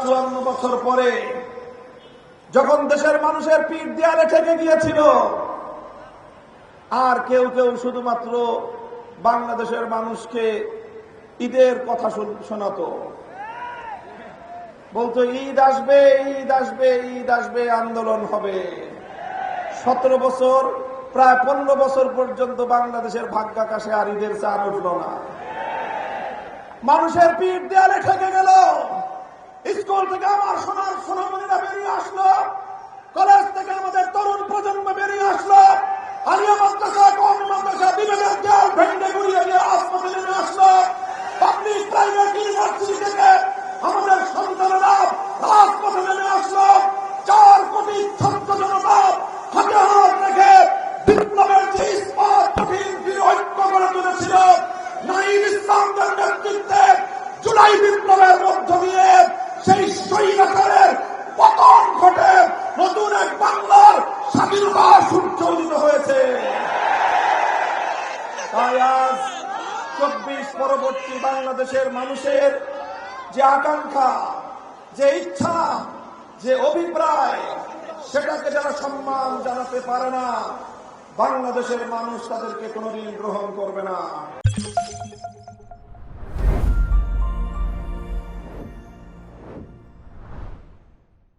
54 বছর পরে যখন দেশের মানুষের পিঠ দেয়ালে ঠেকে গিয়েছিল, আর কেউ কেউ শুধুমাত্র বাংলাদেশের মানুষকে ঈদের কথা শোনাতো, বলতো ঈদ আসবে, ঈদ আসবে, ঈদ আসবে, আন্দোলন হবে। 17 বছর, প্রায় 15 বছর পর্যন্ত বাংলাদেশের ভাগ্যাকাশে আর ঈদের চাঁদ উঠল না। মানুষের পিঠ দেয়ালে ঠেকে গেল। স্কুল থেকে আমার সোনার সোনামণিরা বেরিয়ে আসলো, কলেজ থেকে আমাদের তরুণ প্রজন্ম বেরিয়ে আসলো, আলিয়া মাদ্রাসা, কওমি মাদ্রাসা, বিবেকের দেয়াল ভেঙে গুড়িয়ে দিয়ে রাজপথে নেমে আসলো। পাবলিক প্রাইভেট ইউনিভার্সিটি থেকে আমাদের সন্তানেরা রাজপথে নেমে আসলো। 4 কোটি ছাত্র জনতা হাতে হাত রেখে বিপ্লবের যে ইস্পাত কঠিন ঐক্য করে তুলেছিল, নাঈম ইসলামদের নেতৃত্বে জুলাই বিপ্লবের মধ্য দিয়ে সেই স্বৈরাচারের পতন ঘটে নতুন এক বাংলার স্বাধীনতার সূর্য উদিত হয়েছে। তাই আজ 24 পরবর্তী বাংলাদেশের মানুষের যে আকাঙ্ক্ষা, যে ইচ্ছা, যে অভিপ্রায়, সেটাকে যারা সম্মান জানাতে পারে না, বাংলাদেশের মানুষ তাদেরকে কোনোদিন গ্রহণ করবে না।